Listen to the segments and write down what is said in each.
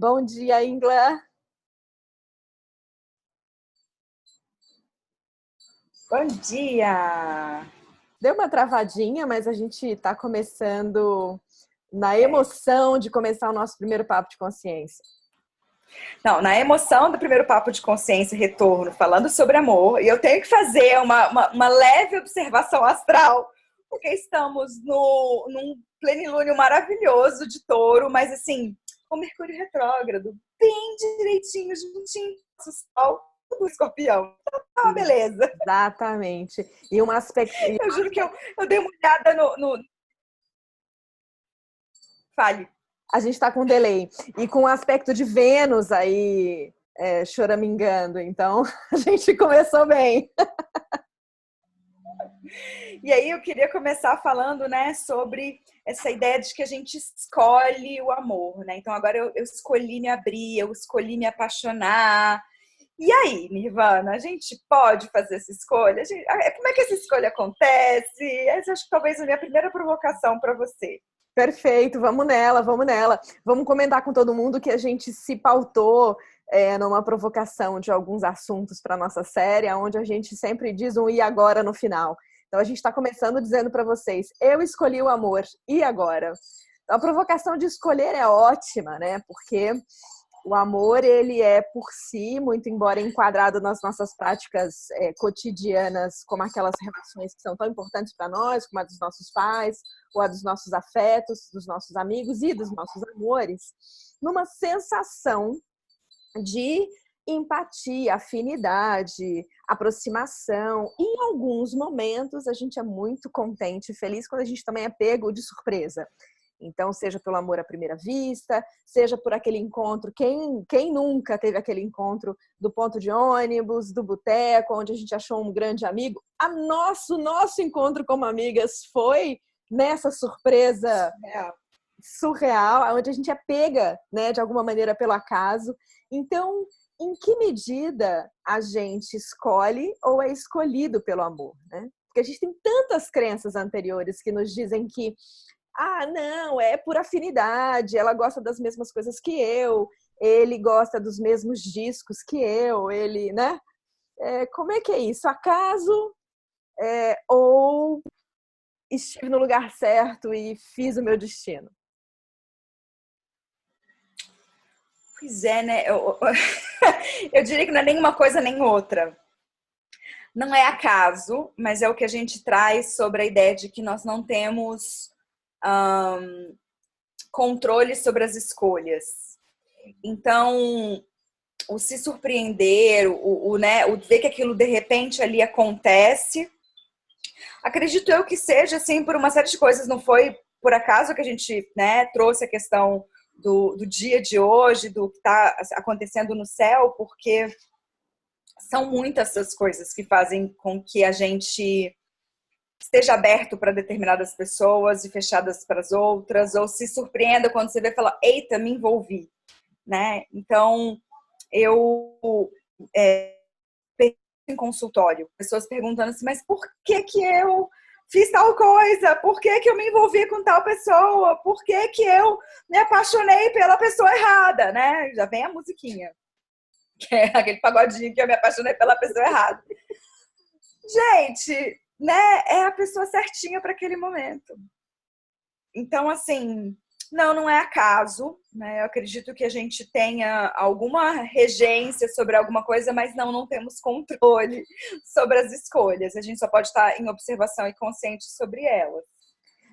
Bom dia, Ingla. Bom dia! Deu uma travadinha, mas a gente está começando na emoção de começar o nosso primeiro papo de consciência. Não, na emoção do primeiro papo de consciência e retorno, falando sobre amor, e eu tenho que fazer uma leve observação astral, porque estamos num plenilúnio maravilhoso de touro, mas assim, com Mercúrio retrógrado, bem direitinho, juntinho do Sol, do Escorpião. Então, beleza. Exatamente. E um aspecto. Eu juro que eu dei uma olhada no. Fale. A gente está com delay. E com o aspecto de Vênus aí choramingando. Então, a gente começou bem. E aí eu queria começar falando, né, sobre essa ideia de que a gente escolhe o amor, né? Então agora eu escolhi me abrir, eu escolhi me apaixonar. E aí, Nirvana, a gente pode fazer essa escolha? Como é que essa escolha acontece? Essa acho que talvez a minha primeira provocação para você. Perfeito, vamos nela, vamos nela. Vamos comentar com todo mundo que a gente se pautou numa provocação de alguns assuntos para nossa série, onde a gente sempre diz um e agora no final. Então a gente está começando dizendo para vocês, eu escolhi o amor, e agora? Então, a provocação de escolher é ótima, né? Porque o amor, ele é por si, muito embora enquadrado nas nossas práticas cotidianas, como aquelas relações que são tão importantes para nós, como a dos nossos pais, ou a dos nossos afetos, dos nossos amigos e dos nossos amores, numa sensação de empatia, afinidade, aproximação. E em alguns momentos a gente é muito contente e feliz quando a gente também é pego de surpresa. Então, seja pelo amor à primeira vista, seja por aquele encontro. Quem nunca teve aquele encontro do ponto de ônibus, do boteco, onde a gente achou um grande amigo? Nosso encontro como amigas foi nessa surpresa surreal, onde a gente é pega, né, de alguma maneira pelo acaso. Então, em que medida a gente escolhe ou é escolhido pelo amor, né? Porque a gente tem tantas crenças anteriores que nos dizem que não, é por afinidade, ela gosta das mesmas coisas que eu, ele gosta dos mesmos discos que eu, ele, né? Como é que é isso? Acaso ou estive no lugar certo e fiz o meu destino? Pois é, né? Eu diria que não é nenhuma coisa nem outra. Não é acaso, mas é o que a gente traz sobre a ideia de que nós não temos controle sobre as escolhas. Então, o se surpreender, o ver que aquilo de repente ali acontece, acredito eu que seja assim por uma série de coisas. Não foi por acaso que a gente, né, trouxe a questão do dia de hoje, do que está acontecendo no céu, porque são muitas essas coisas que fazem com que a gente esteja aberto para determinadas pessoas e fechadas para as outras, ou se surpreenda quando você vê e fala, eita, me envolvi, né? Então, eu em consultório, pessoas perguntando assim, mas por que eu fiz tal coisa? Por que eu me envolvi com tal pessoa? Por que eu me apaixonei pela pessoa errada, né? Já vem a musiquinha, que é aquele pagodinho que eu me apaixonei pela pessoa errada. Gente, né? É a pessoa certinha para aquele momento. Então, assim, não é acaso, né? Eu acredito que a gente tenha alguma regência sobre alguma coisa, mas não temos controle sobre as escolhas. A gente só pode estar em observação e consciente sobre elas.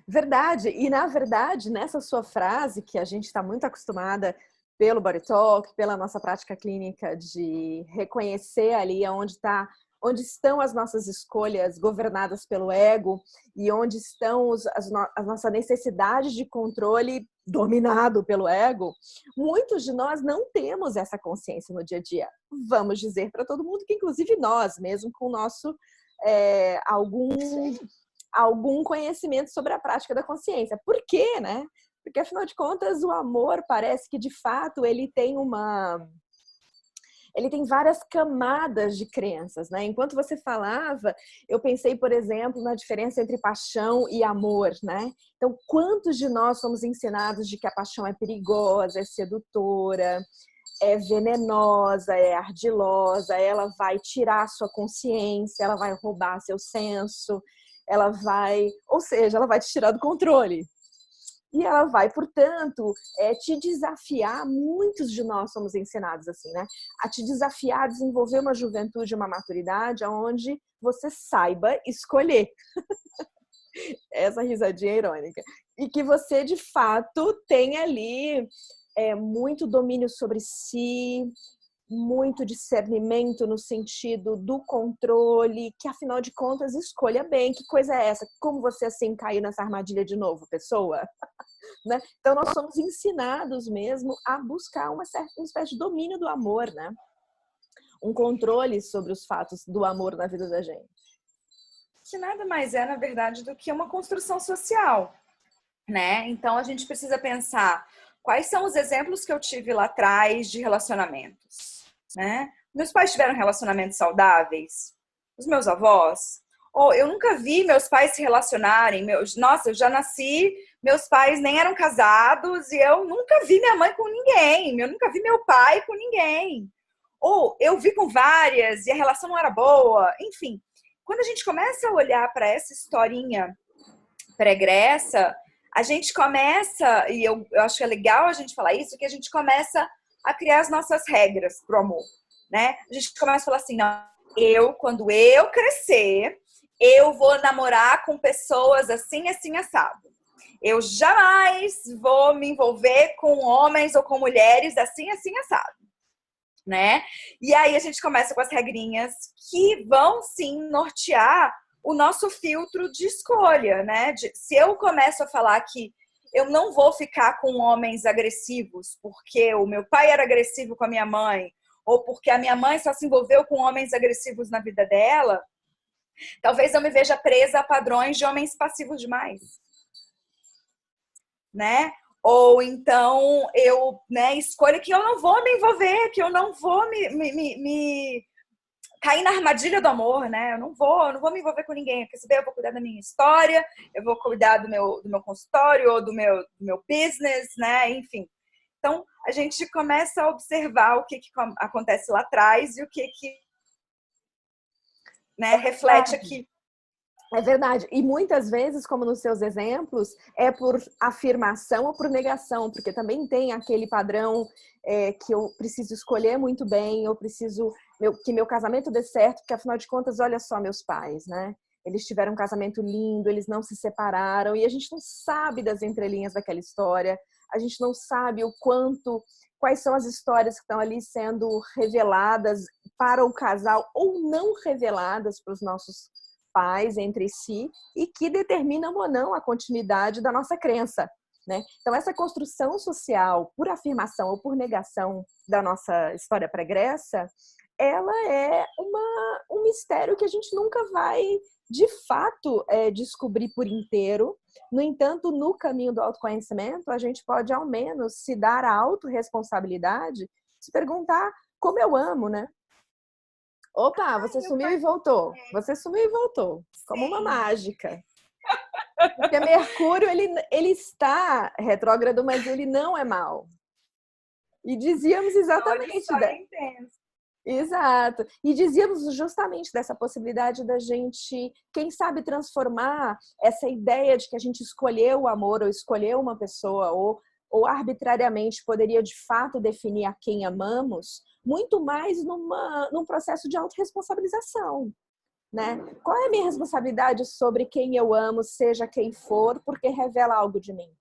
Verdade. E, na verdade, nessa sua frase, que a gente está muito acostumada pelo Body Talk, pela nossa prática clínica de reconhecer ali onde estão as nossas escolhas governadas pelo ego e onde estão as nossas necessidades de controle dominado pelo ego, muitos de nós não temos essa consciência no dia a dia. Vamos dizer para todo mundo que, inclusive nós, mesmo com o nosso algum conhecimento sobre a prática da consciência. Por quê, né? Porque, afinal de contas, o amor parece que, de fato, ele tem ele tem várias camadas de crenças, né? Enquanto você falava, eu pensei, por exemplo, na diferença entre paixão e amor, né? Então, quantos de nós somos ensinados de que a paixão é perigosa, é sedutora, é venenosa, é ardilosa, ela vai tirar a sua consciência, ela vai roubar seu senso, ela vai, ou seja, ela vai te tirar do controle. E ela vai, portanto, te desafiar, muitos de nós somos ensinados assim, né? A te desafiar a desenvolver uma juventude, uma maturidade onde você saiba escolher. Essa risadinha irônica. E que você, de fato, tenha ali muito domínio sobre si, muito discernimento no sentido do controle, que afinal de contas escolha bem. Que coisa é essa? Como você assim caiu nessa armadilha de novo, pessoa? Né? Então nós somos ensinados mesmo a buscar uma espécie de domínio do amor, né? Um controle sobre os fatos do amor na vida da gente. Que nada mais é, na verdade, do que uma construção social, né? Então a gente precisa pensar quais são os exemplos que eu tive lá atrás de relacionamentos, né? Meus pais tiveram relacionamentos saudáveis? Os meus avós? Ou eu nunca vi meus pais se relacionarem. Nossa, eu já nasci, meus pais nem eram casados e eu nunca vi minha mãe com ninguém. Eu nunca vi meu pai com ninguém. Ou eu vi com várias e a relação não era boa. Enfim, quando a gente começa a olhar para essa historinha pregressa, a gente começa, e eu acho que é legal a gente falar isso, que a gente começa a criar as nossas regras pro amor, né? A gente começa a falar assim, não, quando eu crescer, eu vou namorar com pessoas assim, assim, assado. Eu jamais vou me envolver com homens ou com mulheres assim, assim, assado, né? E aí a gente começa com as regrinhas que vão, sim, nortear o nosso filtro de escolha, né? Se eu começo a falar que eu não vou ficar com homens agressivos porque o meu pai era agressivo com a minha mãe, ou porque a minha mãe só se envolveu com homens agressivos na vida dela, talvez eu me veja presa a padrões de homens passivos demais, né? Ou então eu, né, escolho que eu não vou me envolver, que eu não vou me cair na armadilha do amor, né? Eu não vou me envolver com ninguém. Quer saber? Eu vou cuidar da minha história, eu vou cuidar do meu consultório ou do meu business, né? Enfim. Então, a gente começa a observar o que acontece lá atrás e o que né, reflete aqui. É verdade. E muitas vezes, como nos seus exemplos, é por afirmação ou por negação, porque também tem aquele padrão que eu preciso escolher muito bem, eu preciso que meu casamento dê certo, porque afinal de contas, olha só meus pais, né? Eles tiveram um casamento lindo, eles não se separaram, e a gente não sabe das entrelinhas daquela história, a gente não sabe quais são as histórias que estão ali sendo reveladas para o casal ou não reveladas para os nossos pais entre si e que determinam ou não a continuidade da nossa crença, né? Então, essa construção social por afirmação ou por negação da nossa história pregressa, ela é um mistério que a gente nunca vai, de fato, descobrir por inteiro. No entanto, no caminho do autoconhecimento, a gente pode, ao menos, se dar a autorresponsabilidade, se perguntar como eu amo, né? Opa, você sumiu e voltou. Você sumiu e voltou. Como uma mágica. Porque Mercúrio, ele está retrógrado, mas ele não é mau. E dizíamos exatamente... Exato. E dizíamos justamente dessa possibilidade da gente, quem sabe, transformar essa ideia de que a gente escolheu o amor ou escolheu uma pessoa ou arbitrariamente poderia de fato definir a quem amamos, muito mais num processo de autorresponsabilização, né? Qual é a minha responsabilidade sobre quem eu amo, seja quem for, porque revela algo de mim?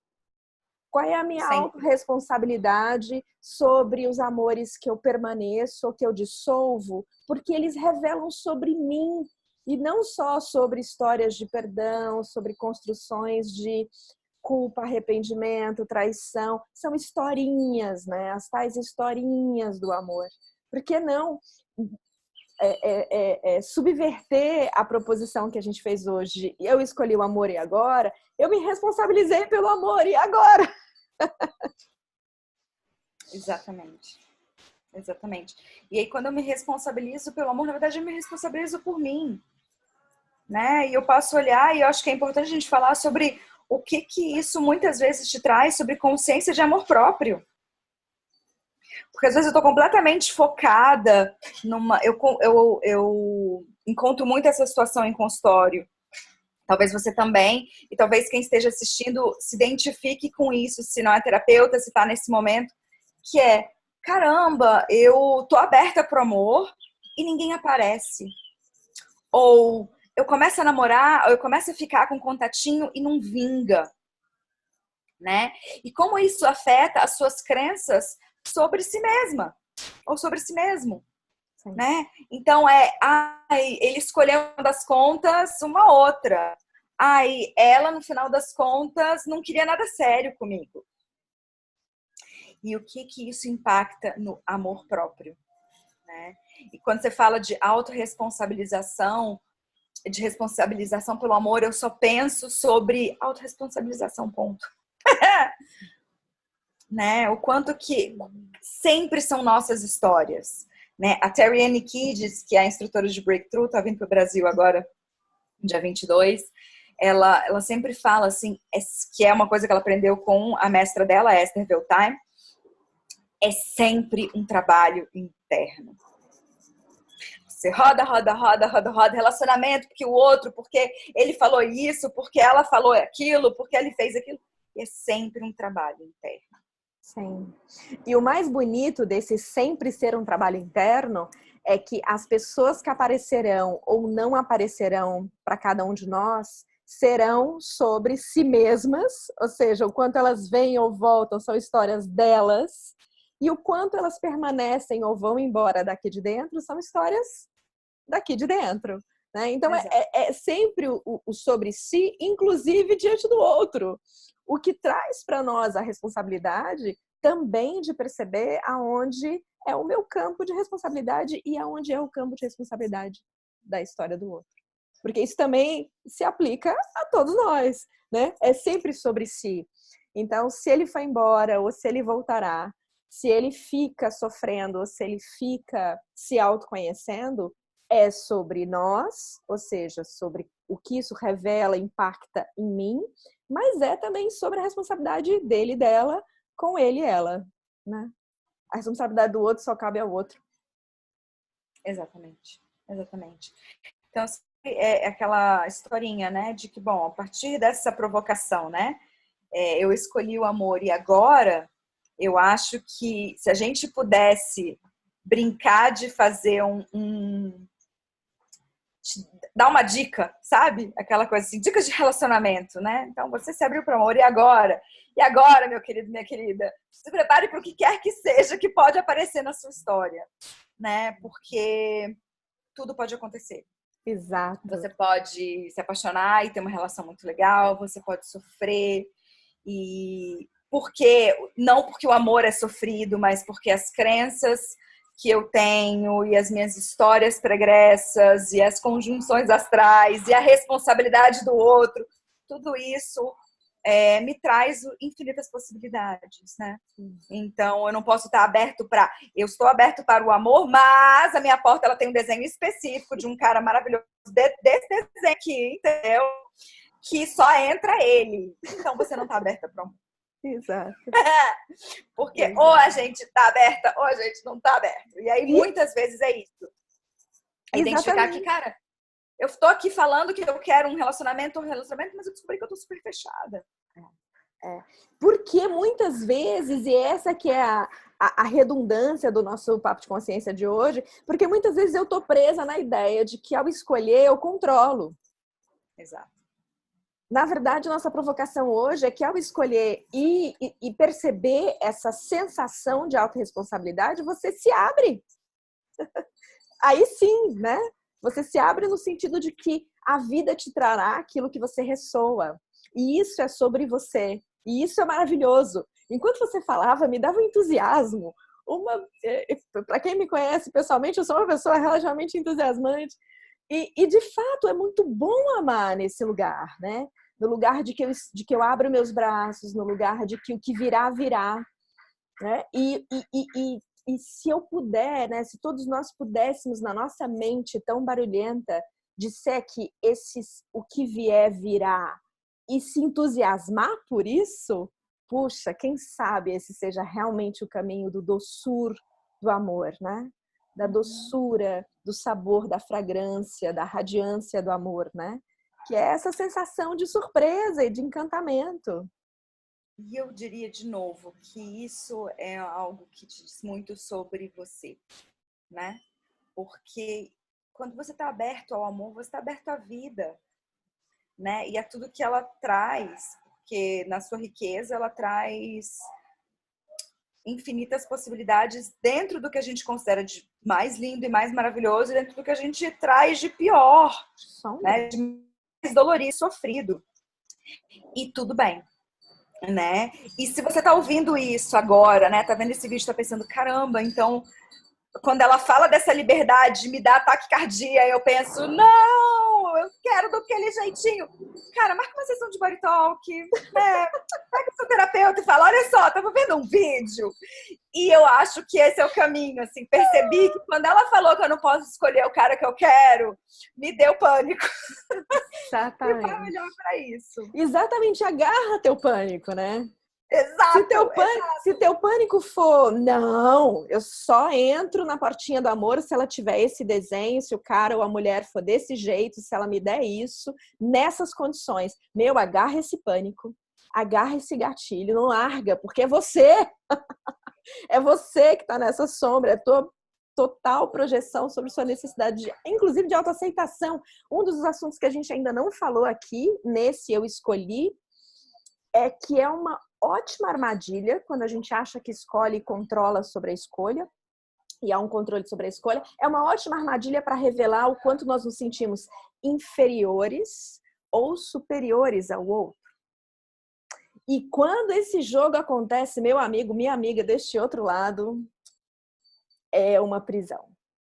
Qual é a minha autorresponsabilidade sobre os amores que eu permaneço ou que eu dissolvo, porque eles revelam sobre mim e não só sobre histórias de perdão, sobre construções de culpa, arrependimento, traição, são historinhas, né? As tais historinhas do amor. Por que não subverter a proposição que a gente fez hoje? Eu escolhi o amor e agora? Eu me responsabilizei pelo amor e agora? Exatamente. Exatamente. E aí, quando eu me responsabilizo pelo amor, na verdade, eu me responsabilizo por mim, né? E eu posso olhar, e eu acho que é importante a gente falar sobre o que isso muitas vezes te traz sobre consciência de amor próprio. Porque às vezes eu tô completamente focada numa... Eu encontro muito essa situação em consultório. Talvez você também, e talvez quem esteja assistindo se identifique com isso, se não é terapeuta, se tá nesse momento, que é, caramba, eu tô aberta pro amor e ninguém aparece. Ou eu começo a namorar, ou eu começo a ficar com contatinho e não vinga, né? E como isso afeta as suas crenças sobre si mesma, ou sobre si mesmo, né? Então ele escolheu das contas uma outra. Ela, no final das contas, não queria nada sério comigo. E o que isso impacta no amor próprio, né? E quando você fala de autorresponsabilização, de responsabilização pelo amor, eu só penso sobre autorresponsabilização, ponto. Né? O quanto que sempre são nossas histórias, né? A Terry Ann Kiddes, que é a instrutora de Breakthrough, tá vindo pro Brasil agora, dia 22, ela sempre fala assim, que é uma coisa que ela aprendeu com a mestra dela, a Esther Veltheim, é sempre um trabalho interno. Você roda, relacionamento, porque o outro, porque ele falou isso, porque ela falou aquilo, porque ele fez aquilo. E é sempre um trabalho interno. Sim. E o mais bonito desse sempre ser um trabalho interno é que as pessoas que aparecerão ou não aparecerão para cada um de nós serão sobre si mesmas, ou seja, o quanto elas vêm ou voltam são histórias delas, e o quanto elas permanecem ou vão embora daqui de dentro são histórias daqui de dentro. Né? Então, é sempre o sobre si, inclusive diante do outro. O que traz para nós a responsabilidade também de perceber aonde é o meu campo de responsabilidade e aonde é o campo de responsabilidade da história do outro. Porque isso também se aplica a todos nós, né? É sempre sobre si. Então, se ele foi embora ou se ele voltará, se ele fica sofrendo ou se ele fica se autoconhecendo, é sobre nós, ou seja, sobre o que isso revela, impacta em mim, mas é também sobre a responsabilidade dele e dela com ele e ela, né? A responsabilidade do outro só cabe ao outro. Exatamente, exatamente. Então, é aquela historinha, né, de que, bom, a partir dessa provocação, né, eu escolhi o amor e agora eu acho que se a gente pudesse brincar de fazer dar uma dica, sabe? Aquela coisa assim, dicas de relacionamento, né? Então, você se abriu para o amor, e agora? E agora, meu querido, minha querida? Se prepare para o que quer que seja que pode aparecer na sua história, né? Porque tudo pode acontecer. Exato. Você pode se apaixonar e ter uma relação muito legal, você pode sofrer, e não porque o amor é sofrido, mas porque as crenças que eu tenho e as minhas histórias pregressas e as conjunções astrais e a responsabilidade do outro, tudo isso me traz infinitas possibilidades, né? Então eu não posso estar aberto eu estou aberto para o amor, mas a minha porta ela tem um desenho específico de um cara maravilhoso desse desenho aqui, entendeu? Que só entra ele. Então você não está aberta para o amor. Exato. Porque ou a gente tá aberta ou a gente não tá aberto. E aí muitas vezes é isso. É identificar que, cara, eu tô aqui falando que eu quero um relacionamento, mas eu descobri que eu tô super fechada. Porque muitas vezes, e essa que é a redundância do nosso papo de consciência de hoje, porque muitas vezes eu tô presa na ideia de que ao escolher eu controlo. Exato. Na verdade, nossa provocação hoje é que ao escolher e perceber essa sensação de autorresponsabilidade, você se abre. Aí sim, né? Você se abre no sentido de que a vida te trará aquilo que você ressoa. E isso é sobre você. E isso é maravilhoso. Enquanto você falava, me dava um entusiasmo. Para quem me conhece pessoalmente, eu sou uma pessoa relativamente entusiasmante. E de fato, é muito bom amar nesse lugar, né? No lugar de que eu abro meus braços, no lugar de que o que virá, virá. Né? E E se eu puder, né, se todos nós pudéssemos, na nossa mente tão barulhenta, disser que o que vier virá e se entusiasmar por isso, puxa, quem sabe esse seja realmente o caminho do doçur do amor, né? Da doçura, do sabor, da fragrância, da radiância do amor, né? Que é essa sensação de surpresa e de encantamento. E eu diria de novo que isso é algo que diz muito sobre você, né? Porque quando você está aberto ao amor, você está aberto à vida, né? E a tudo que ela traz, porque na sua riqueza ela traz infinitas possibilidades dentro do que a gente considera de mais lindo e mais maravilhoso, e dentro do que a gente traz de pior, né? De mais dolorido e sofrido. E tudo bem, né? E se você tá ouvindo isso agora, né? Tá vendo esse vídeo, tá pensando, caramba, então quando ela fala dessa liberdade de me dar ataque cardíaco, eu penso, não, eu quero daquele jeitinho. Cara, marca uma sessão de body talk, né? Pega o seu terapeuta e fala, olha só, tava vendo um vídeo. E eu acho que esse é o caminho, assim. Percebi que quando ela falou que eu não posso escolher o cara que eu quero, me deu pânico. Exatamente. E foi melhor pra isso. Exatamente, agarra teu pânico, né? Exato, se teu pânico for, não, eu só entro na portinha do amor se ela tiver esse desenho, se o cara ou a mulher for desse jeito, se ela me der isso, nessas condições. Meu, agarra esse pânico, agarra esse gatilho, não larga, porque é você. É você que está nessa sombra, é a tua total projeção sobre sua necessidade, inclusive de autoaceitação. Um dos assuntos que a gente ainda não falou aqui, nesse Eu Escolhi, é que é uma ótima armadilha quando a gente acha que escolhe e controla sobre a escolha, e há um controle sobre a escolha, é uma ótima armadilha para revelar o quanto nós nos sentimos inferiores ou superiores ao outro. E quando esse jogo acontece, meu amigo, minha amiga, deste outro lado, é uma prisão.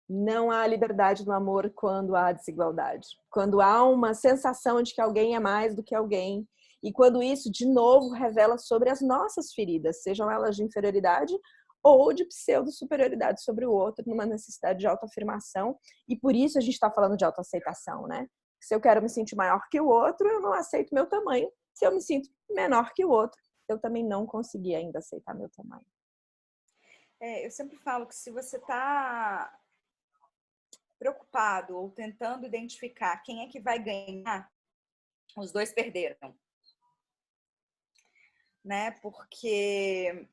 Não há liberdade no amor quando há desigualdade. Quando há uma sensação de que alguém é mais do que alguém. E quando isso, de novo, revela sobre as nossas feridas, sejam elas de inferioridade ou de pseudo-superioridade sobre o outro, numa necessidade de autoafirmação. E por isso a gente está falando de autoaceitação, né? Se eu quero me sentir maior que o outro, eu não aceito meu tamanho. Se eu me sinto menor que o outro, eu também não consegui ainda aceitar meu tamanho. Eu sempre falo que se você está preocupado ou tentando identificar quem é que vai ganhar, os dois perderam. Né? Porque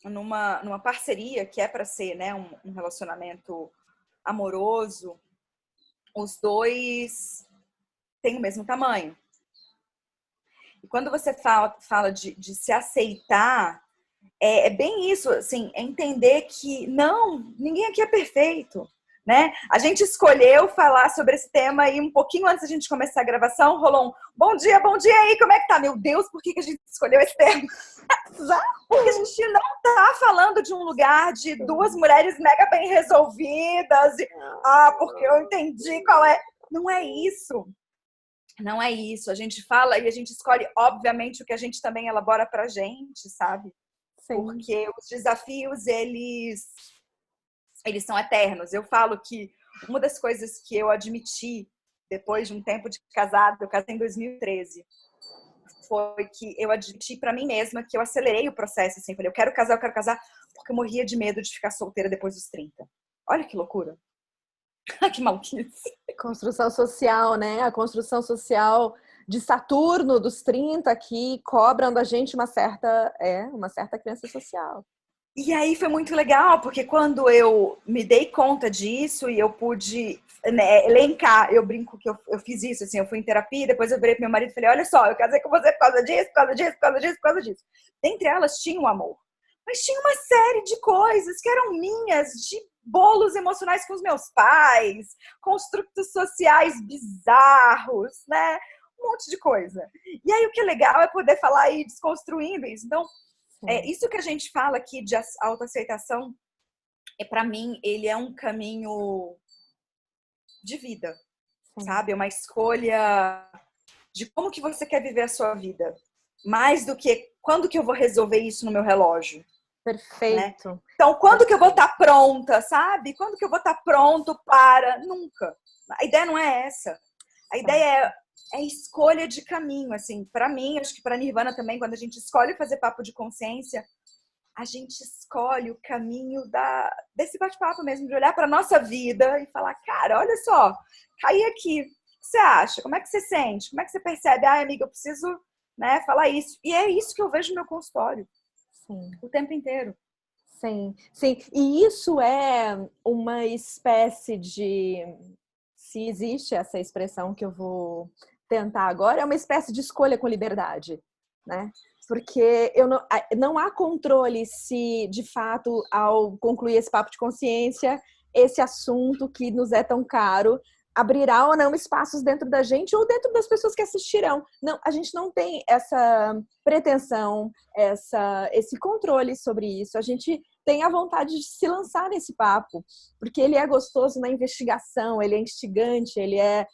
numa parceria que é para ser, né, um relacionamento amoroso, os dois têm o mesmo tamanho. E quando você fala de se aceitar, é bem isso, assim, é entender que não, ninguém aqui é perfeito, né? A gente escolheu falar sobre esse tema e um pouquinho antes da gente começar a gravação, rolou um bom dia aí, como é que tá? Meu Deus, por que a gente escolheu esse tema? Porque a gente não tá falando de um lugar de duas mulheres mega bem resolvidas e, porque eu entendi qual é. Não é isso. Não é isso. A gente fala e a gente escolhe, obviamente, o que a gente também elabora pra gente, sabe? Sim. Porque os desafios, eles são eternos. Eu falo que uma das coisas que eu admiti depois de um tempo de casado, eu casei em 2013, foi que eu admiti pra mim mesma que eu acelerei o processo, assim, falei, eu quero casar, porque eu morria de medo de ficar solteira depois dos 30. Olha que loucura. Que maluquice. Construção social, né? A construção social de Saturno, dos 30, que cobram da gente uma certa crença social. E aí foi muito legal, porque quando eu me dei conta disso e eu pude, né, elencar, eu brinco que eu fiz isso, assim, eu fui em terapia, depois eu virei pro meu marido e falei, olha só, eu casei com você por causa disso, por causa disso, por causa disso, por causa disso. Dentre elas tinha o amor. Mas tinha uma série de coisas que eram minhas, de bolos emocionais com os meus pais, construtos sociais bizarros, né? Um monte de coisa. E aí o que é legal é poder falar e ir desconstruindo isso. Então, isso que a gente fala aqui de autoaceitação, para mim, ele é um caminho de vida, sabe? É uma escolha de como que você quer viver a sua vida. Mais do que quando que eu vou resolver isso no meu relógio. Perfeito. Né? Então, quando que eu vou estar pronta, sabe? Quando que eu vou estar pronto para? Nunca. A ideia não é essa. A ideia é escolha de caminho, assim. Para mim, acho que para Nirvana também, quando a gente escolhe fazer papo de consciência, a gente escolhe o caminho desse bate-papo mesmo, de olhar para nossa vida e falar, cara, olha só, caí aqui. O que você acha? Como é que você sente? Como é que você percebe? Ai, amiga, eu preciso, né, falar isso. E é isso que eu vejo no meu consultório. Sim. O tempo inteiro. Sim, sim. E isso é uma espécie de... Se existe essa expressão que eu vou tentar agora, é uma espécie de escolha com liberdade, né? Porque não há controle se, de fato, ao concluir esse papo de consciência, esse assunto que nos é tão caro abrirá ou não espaços dentro da gente ou dentro das pessoas que assistirão. Não, a gente não tem essa pretensão, esse controle sobre isso. A gente tem a vontade de se lançar nesse papo, porque ele é gostoso na investigação, ele é instigante, ele é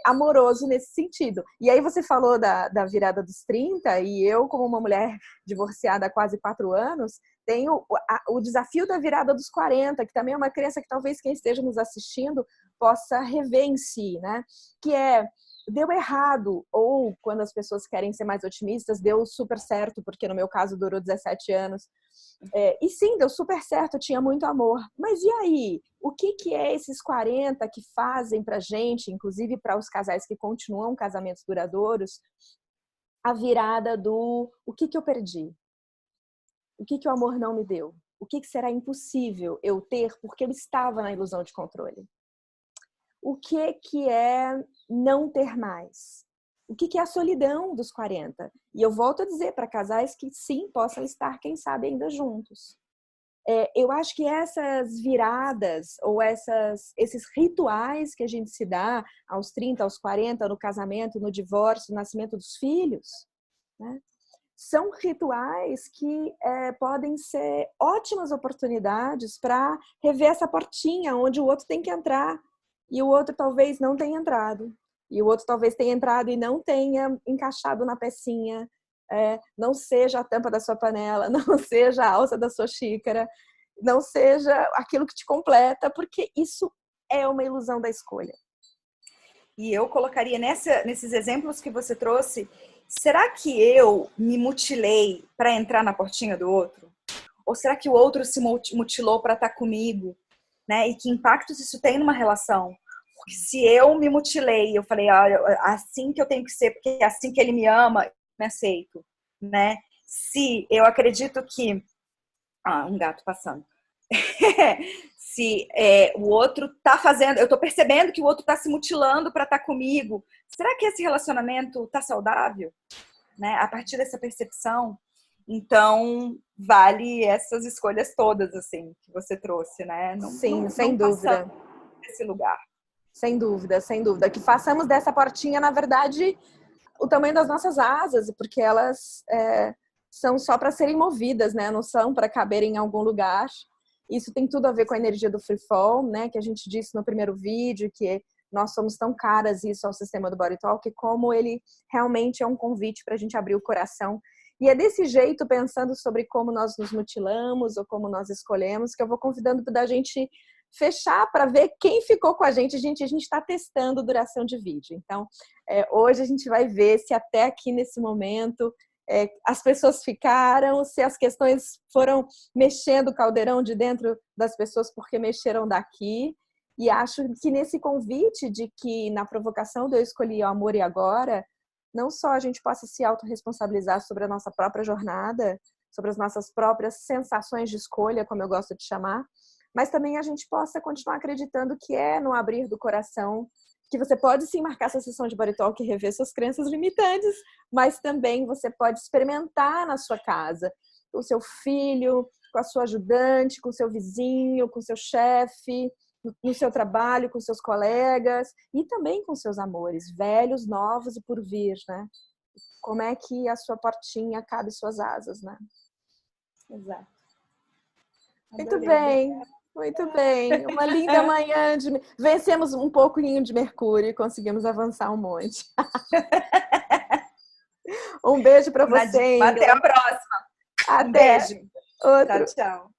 amoroso nesse sentido. E aí você falou da virada dos 30, e eu, como uma mulher divorciada há quase 4 anos, tenho o desafio da virada dos 40, que também é uma crença que talvez quem esteja nos assistindo possa rever em si, né? Que deu errado, ou quando as pessoas querem ser mais otimistas, deu super certo, porque no meu caso durou 17 anos. E sim, deu super certo, tinha muito amor. Mas e aí? O que é esses 40 que fazem pra gente, inclusive para os casais que continuam casamentos duradouros, a virada do o que eu perdi? O que o amor não me deu? O que será impossível eu ter porque eu estava na ilusão de controle? O que é não ter mais? O que é a solidão dos 40? E eu volto a dizer para casais que sim, possam estar, quem sabe, ainda juntos. Eu acho que essas viradas ou esses rituais que a gente se dá aos 30, aos 40, no casamento, no divórcio, no nascimento dos filhos, né? São rituais que podem ser ótimas oportunidades para rever essa portinha onde o outro tem que entrar e o outro talvez não tenha entrado. E o outro talvez tenha entrado e não tenha encaixado na pecinha. Não seja a tampa da sua panela, não seja a alça da sua xícara, não seja aquilo que te completa, porque isso é uma ilusão da escolha. E eu colocaria nesses exemplos que você trouxe, será que eu me mutilei para entrar na portinha do outro? Ou será que o outro se mutilou para estar comigo? Né? E que impactos isso tem numa relação? Porque se eu me mutilei, eu falei, assim que eu tenho que ser, porque é assim que ele me ama, eu me aceito, né? Se eu acredito que... um gato passando. Se o outro tá fazendo, eu tô percebendo que o outro tá se mutilando para estar comigo, será que esse relacionamento tá saudável? Né? A partir dessa percepção, então vale essas escolhas todas, assim, que você trouxe, né? Sim, sem dúvida. Esse lugar. Sem dúvida, sem dúvida. Que façamos dessa portinha, na verdade, o tamanho das nossas asas, porque elas são só para serem movidas, né? Não são para caber em algum lugar. Isso tem tudo a ver com a energia do free fall, né? Que a gente disse no primeiro vídeo, que nós somos tão caras isso ao sistema do Body Talk, como ele realmente é um convite para a gente abrir o coração. E é desse jeito, pensando sobre como nós nos mutilamos ou como nós escolhemos, que eu vou convidando da gente fechar para ver quem ficou com a gente. A gente está testando duração de vídeo. Então, hoje a gente vai ver se até aqui nesse momento as pessoas ficaram, se as questões foram mexendo o caldeirão de dentro das pessoas porque mexeram daqui. E acho que nesse convite de que na provocação do Eu Escolhi o Amor e Agora, não só a gente possa se autorresponsabilizar sobre a nossa própria jornada, sobre as nossas próprias sensações de escolha, como eu gosto de chamar, mas também a gente possa continuar acreditando que é no abrir do coração que você pode sim marcar essa sessão de Body Talk e rever suas crenças limitantes, mas também você pode experimentar na sua casa, com o seu filho, com a sua ajudante, com o seu vizinho, com o seu chefe, no seu trabalho, com seus colegas e também com seus amores, velhos, novos e por vir, né? Como é que a sua portinha cabe suas asas, né? Exato. Muito bem. Muito bem, uma linda manhã. Vencemos um pouquinho de Mercúrio e conseguimos avançar um monte. Um beijo para você, Ingrid. Até a próxima. Até. Um beijo. Outro. Tchau, tchau.